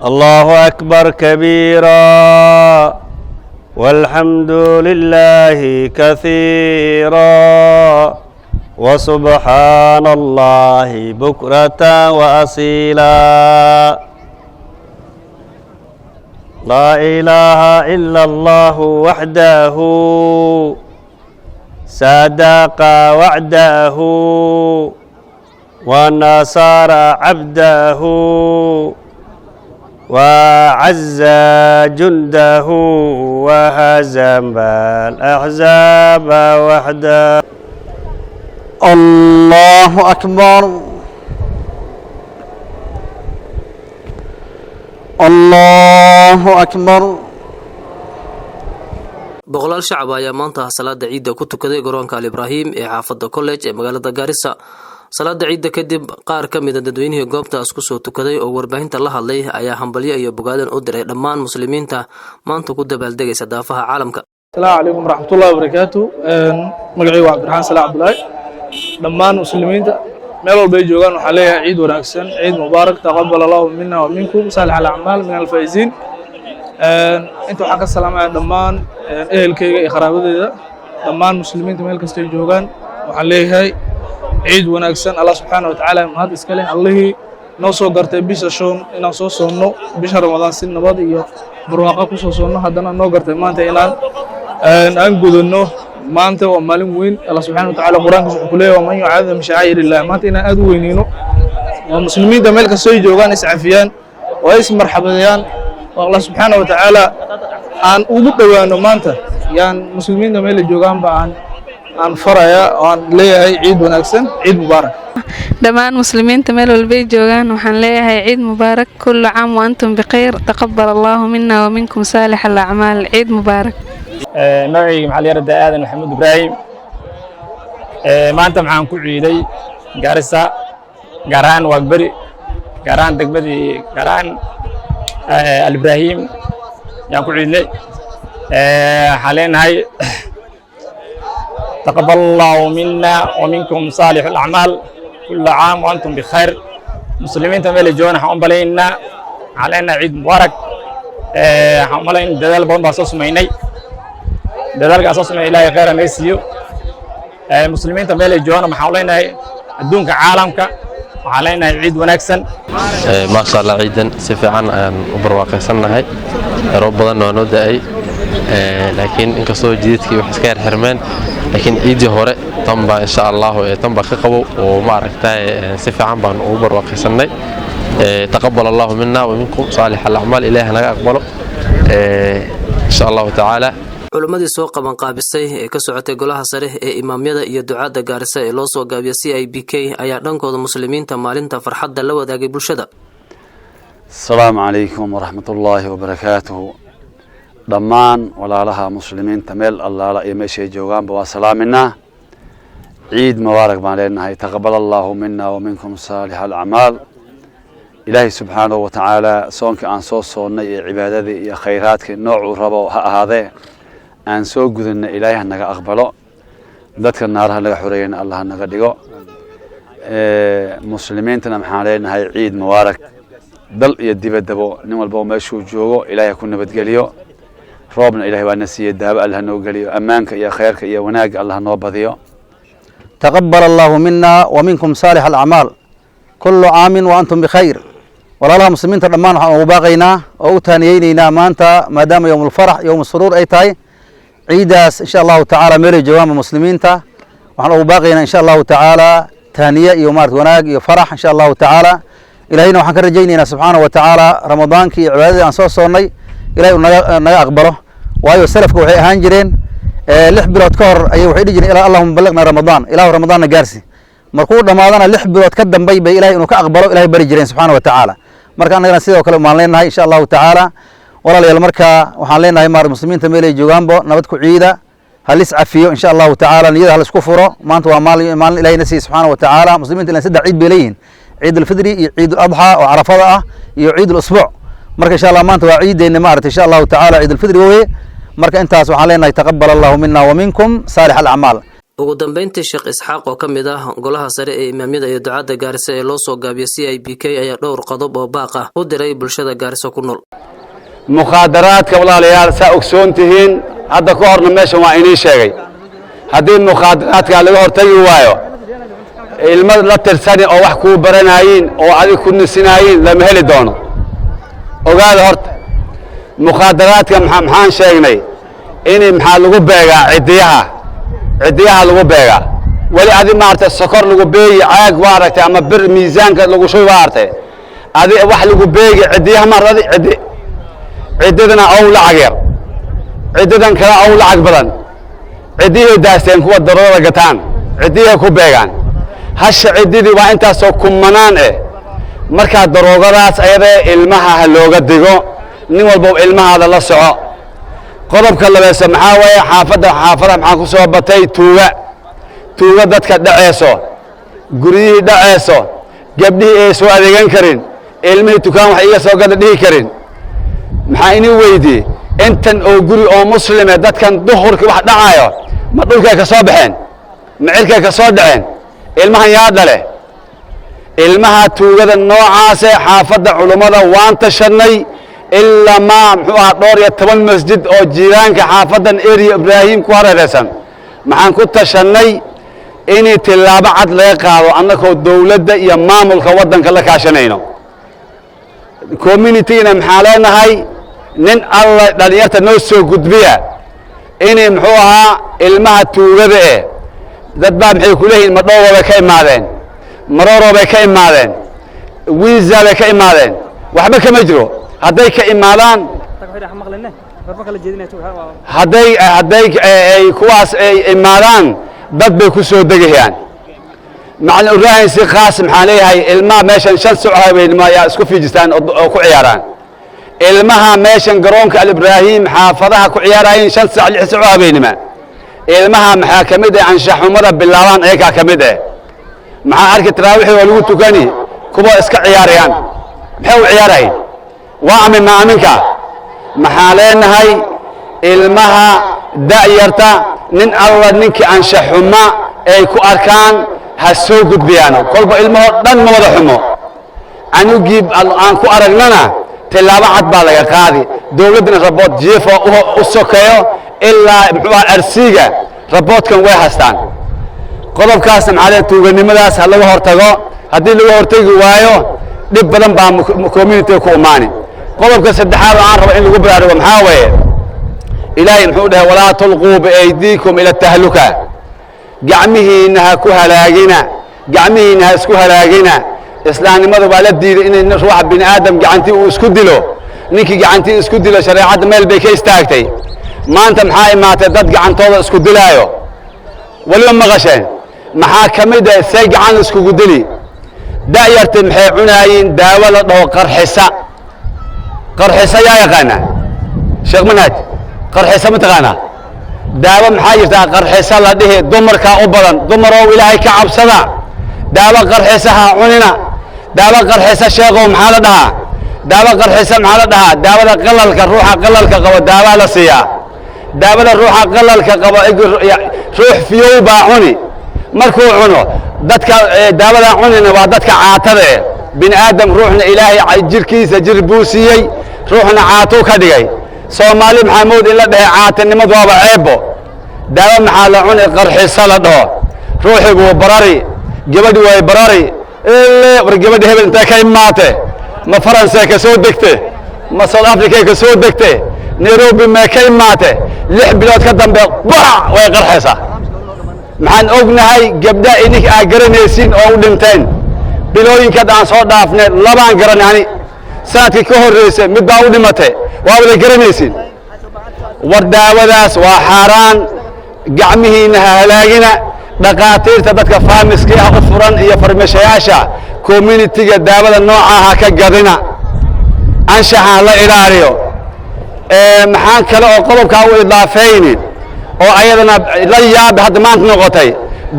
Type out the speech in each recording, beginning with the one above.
الله أكبر كبيرا والحمد لله كثيرا وسبحان الله بكرة وأصيلا لا إله إلا الله وحده صدق وعده ونصر عبده وعز جنده وهزم الأحزاب وحده. الله أكبر الله أكبر. boqolaal shacab ayaa maanta salaada ciidda ku tukaday garoonka Al Ibrahim ee xaafadda College ee magaalada Garissa. salaada ciidda kadib qaar ka mid ah dadweynihii goobtaas ku soo tukaday oo warbaahinta la hadlay ayaa hambalyo iyo bogaadin u diray dhammaan muslimiinta maanta ku dabaaldegaysa daafaha caalamka. السلام عليكم ورحمة الله وبركاته. مقعي وعبد الرحمن سلام عبد الله. دمان مسلمين ميلو بيجوغان وحاليا عيد ونكسن عيد مبارك تقبل الله منا ومنكم صالح الأعمال من الفائزين. انتو حق السلام على دمان اهل كي خرابة دمان مسلمين ميل كستي جوغان وحاليا عيد ونكسن الله سبحانه وتعالى مهد اسكالين الله نوصو قرتي بيسا شون إنا سو سونو بيشا رمضان سن نبادي برواقا كسو سونو هدنا نو قرتي مانتا إلان أنقذ إنه ما أنت ومالين وين الله سبحانه وتعالى قرآن كله ومن يعظم شعائر الله ما أنت إنا أدوينينه والمسلمين ده ملك السوي جوغان إسعافيان واسم مرحبايان والله سبحانه وتعالى أن أودك وأنه ما أنت يعني مسلمين ده ملك جوغان بأن فرaya aan leeyahay ciid wanaagsan ciid mubaarak dhammaan muslimiinta meel walba ay joogaan waxaan leeyahay ciid mubaarak kullu caam wa antum bikhayr taqabbal Allahu minna wa minkum salih al-a'mal ciid mubaarak magacayga maxaa la yiraahdaa aadan maxamed ibraahim maanta maxaan ku ciiday Garissa garaan waagbari garaan degmadii garaan Al Ibrahim yaan ku ciidnay xaleenahay تقبل الله منا ومنكم صالح الأعمال كل عام وأنتم بخير. مسلمين تميل جوانا حنبلينا علينا عيد مبارك حنبلين دلال بون باسوس ميني دلال قاسوس ميني لا غير نيسيو مسلمين تميل جوانا محاولينا الدونك عالمك وعلينا عيد ونكسن ما شاء الله عيدا سفعان وبرواقي سنهاي ربنا ونودعي لكن إنك صو جديدكي وحسكير حرمان لكن عيدي هوري تنبا إن شاء الله تنبا خقبو وما ركتاي سفعان بان أوبر وقيسناي تقبل الله منا ومنكم صالح الأعمال إلهنا أقبله إن شاء الله تعالى. culimadii soo qaban qaabisay ee ka socotay golaha sare ee imaamyada iyo ducaada Garissa ee loo soo gaabiyay CIBK ayaa dhankooda muslimiinta maalinta farxadda la wadaagay bulshada. السلام عليكم ورحمة الله وبركاته. dhammaan walaalaha muslimiinta meel allaala iyo meeshay joogaanba waa salaaminaa ciid mubaarak baan leenahay taqabbal allahu minna wa minkum saalih al-a'maal. ilaahay subxaanahu wa tacaala soonkii aan soo soonnay ee cibaadadii iyo khayraadkii noocuu rabo ha ahaadee aan soo gudana ilaahay ha naga aqbalo dadka naaraha laga xoreeyana allah ha naga dhigo muslimiintana maxaan leenahay ciid mubaarak dal iyo dibaddabo nin walba meeshuu joogo ilaahay ku nabadgeliyo roobna ilaahay waa nasiye daaba allah noo geliyo ammaanka iyo khayrka iyo wanaagga allah noo badiyo. تقبل الله منا ومنكم صالح الأعمال كل عام وأنتم بخير. ولا الله مسلمين ترمان وباقينا أو تانيينا ما أنت ما دام يوم الفرح يوم السرور أي تاي عيداس إن شاء الله تعالى ميري جوام المسلمين تا وحنا وباقينا إن شاء الله تعالى تانية يومات وناق يفرح إن شاء الله تعالى إلهينا وحنا رجينا سبحانه وتعالى رمضان كي عبادة أنصار صوني إلهي نجا أقبله وأيو سلفك وحي هانجرين لح بلاد كور أيو وحي يجري إلى اللهم بلغنا رمضان إله رمضان نجارسي مركور رمضان لح بلاد كدم بي إلهي إنه كأقبله إلهي بريجرين سبحانه وتعالى مركان نجنا سيدا وكلام مالنا إن شاء الله تعالى ولا لي المركا وحالنا هاي مار المسلمين تميلي جوجامبو نبتكو عيدا هلس عفيو إن شاء الله تعالى نيدا هلس كفرو ما أنتوا مال إلهي نسي سبحانه وتعالى مسلمين تلنا سيدا عيد بلين عيد الفطر عيد الأضحى وعرفة عيد الأسبوع مركا إن شاء الله ما أنتوا عيد إن شاء الله تعالى عيد الفطر وهي مركا أنت سبحانه يتقبل الله منا ومنكم صالح الأعمال. ugu dambeyntii Sheekh Isxaaq oo kamid ah golaha sare ee imaamyada iyo ducaada Gaarisa ee loo soo gaabiyay CIBK ayaa dhowr qodob oo baaq ah u diray bulshada Gaarisa ku nool. mukhaadaraadka walaalayaal saa ogsoontihiin hadda ka horna meeshan waa inii sheegay haddii mukhaadaraadka laga hortagi waayo ilmad la tirsani oo wax kuu baranayiin oo adig ku nisinayiin lama heli doono ogaada horta mukhaadaraadka maxaan sheegnay inay maxaa lagu beegaa cidiyaha lagu beegaa wali adi maartay sokor lagu beegi caag waaragtay ama bir miisaanka lagu shubi waartay adi wax lagu beegi cidiyaha maartay ciddadana aw lacag yar ciddadan kale aw lacag badan ciddihii daasteen kuwa darooda gataan ciddihii ku beegaan hasha ciddidii waa intaasoo kumanaan markaa daroogadaas ayadee ilmaha ha looga digo nin walba ilmahaada la soco qodobka labeeso maxaa weeye xaafada maxaa ku soo batay tuuga dadka dhaceyso guryihii dhaceyso gabdhihii ay soo adeegan karin ilmihii dukaan wax iga soo gada dhihi karin maxaa inii weydii intan oo guri oo muslime dadkan duhurkii wax dhacayo ma dhulkay ka soo baxeen ma cirkay ka soo dhaceen ilmahan yaa dhale ilmaha tuugada noocaase xaafadda culummada waan tashanay ilaa ma muxuu ahaa dhowr iyo 10 masjid oo jiiraanka xaafaddan area Ibraahim ku hareeraysan maxaan ku tashanay inay tilaabo cad laga qaado annagoo dawladda iyo maamulka waddanka la kaashanayno community-na maxaa leenahay nin alla dhalinyarta noo soo gudbiya inay muxuu ahaa ilmaha tuugada dad baa maxay ku leeyihiin madhoobo bay ka imaadeen maroro bay ka imaadeen wiiza bay ka imaadeen waxba kama jiro hadday ka imaadaan hadday kuwaas ay imaadaan dad bay ku soo degayaan macallin Ibraahim si khaas maxaa leeyahay ilmaha meeshan 5 saac habeenimo ayaa isku fiijistaan oo ku ciyaaraan ilmaha meeshan garoonka Ibraahim xaafadaha ku ciyaarayeen 5 saac 6 saac habeenimo ilmaha maxaa kamid ah anshaxumada bilaabaan ayaga kamid ah maxaa arki taraawixi oo lagu tukani kuwa iska ciyaarayaan maxay u ciyaarayeen waa aminka maxaa leenahay ilmaha da'yarta nin alla ninkii anshaxuma ay ku arkaan ha soo gudbiyaan kolba ilmaha dhan ma wada xumo anugii aan ku aragnana tilaabo cad baa laga qaadi dawladna rabood jiifo u sokeeyo ilaa muxuu arsiga raboodkan way haystaan qodobkaas maxaa tuuganimadaas ha laga hortago haddii laga hortagi waayo dhib badan baa community ku imaani qodobka saddexaad aan rabo in lagu baraarugo maxaa weeye ilaahay muxuu dhahay walaa tulquu biaydiikum ila tahluka gacmihiina ha ku halaagina gacmihiina ha isku halaagina islaamnimadu baa la diiday in ruuxa bini aadam gacantii uu isku dilo ninkii gacantii isku dilo shariicada meel bay ka istaagtay maanta maxaa imaatay dad gacantooda isku dilaayo waliba maqasheen maxaa kamid ah say gacan iskugu dili da'yarta maxay cunaayeen daawo la dhaho qarxisa yaa yaqaana sheekh manhaj qarxisa ma taqaana daawo maxaa jirta qarxisa la dhihi dumarka u badan dumaroo ilaahay ka cabsada daawo qarxisa ha cunina daawo qarxisa sheekhow maxaa la dhahaa daawo qarxisa maxaa la dhahaa daawada qalalka ruuxa qalalka qabo daawo la siiyaa daawada ruuxa qalalka qabo ruux fiyow baa cuni markuu cuno dadka daawada cunina waa dadka caatada bini aadam ruuxna ilaahay jirkiisa jir buu siiyey ruuxna caato ka dhigay Soomaali maxamuud in la dhahay caatanimadu waa ceebo daawo maxaa la cunay qarxisa la dhaho ruuxigu barari gabadhi way barari war gabadhi hebel inta ka imaatay ma Faransa ka soo degtay ma South Africa ka soo degtay Nairobi ma ka imaatay 6 bilood ka dambe way qarxisa maxaan ognahay gabdha inik ay garanaysiin oo u dhinteen bilooyinka aan soo dhaafnay labaan garanani sanadkii ka horeysay mid baa u dhimatay waa wada garanaysiin war daawadaas waa xaraan gacmihiina halaagina dhaqaatiirta dadka faamiska ah u furan iyo farmashayaasha community-ga daawada nooca ka gadina anshaxa la ilaaliyo maxaan kale oo qodobka u idaafeeyni oo ayadana la yaab hadda maanta noqotay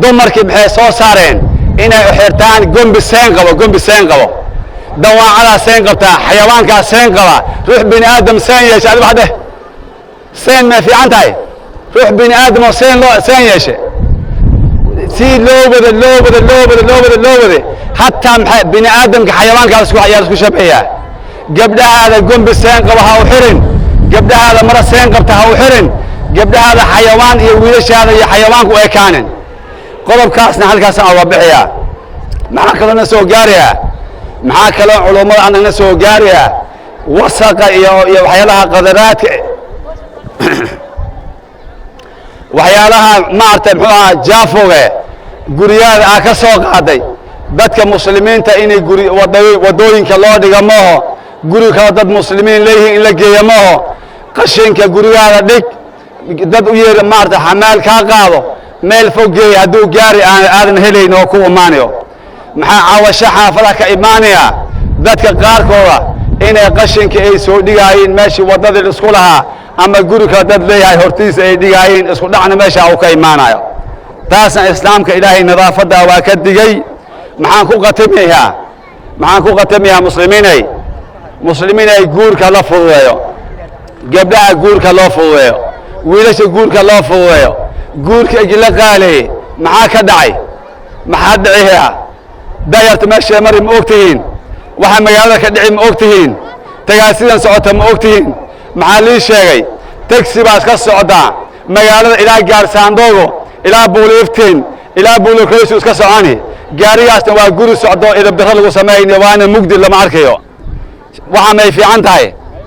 dumarkii maxay soo saareen inay xirtaan gombi seen qabo dawaacada seen qabta xayawaanka seen qaba ruux bini aadam seen yeeshay adiga hadda seen ma fiican tahay ruux bini aadam oo seen yeeshay si loo wada hataa bini aadamka xayawaankaas ayaa isku shabeeyaa gabdhahaada gombi seen qaba ha u xirin gabdhahaada mara seen qabta ha u xirin gabdhahaada xayawaan iyo wiilashaada iyo xayawaanku u ekaanin qodobkaasna halkaasaan uga bixiyaa maxaa kaloo na soo gaarayaa maxaa kaloo culummada annagna soo gaarayaa wasaqa iyo waxyaalaha qadaraadka waxyaalaha maartay muxuu ahaa jaafoge guryaada aa ka soo qaaday dadka muslimiinta inay wadooyinka loo dhiga maaho guri kale dad muslimiin leeyihiin in la geeya maaho qashinka gurigaada dhig dad u yeer maartay xamaal kaa qaado meel fog geey hadduu gaari aadan helayn oo ku imaanayo maxaa caawasho xaafadaha ka imaanaya dadka qaarkooda inay qashinka ay soo dhigaayeen meeshii waddadii isku lahaa ama guri kale dad leeyahay hortiisa ay dhigaayeen isku dhacna meesha uu ka imaanayo taasna islaamka ilaahay nadaafadda waa ka digay maxaan ku qatamayaa muslimiinay guurka la fududeeyo gabdhaha guurka loo fududeeyo wiilasha guurka loo fududeeyo guurka igila qaaleeye maxaa ka dhacay maxaa dhiciyaa dayarta meesha mari ma ogtihiin waxa magaalada ka dhici ma ogtihiin tagaasidan socota ma ogtihiin maxaa lii sheegay tagsi baa iska socdaa magaalada ilaa gaarsaandoogo ilaa buuliiftiin ilaa buulokaysu iska soconi gaarigaasna waa guri socdo idabdaro lagu sameeyay waana mugdi lama arkayo waxa may fiican tahay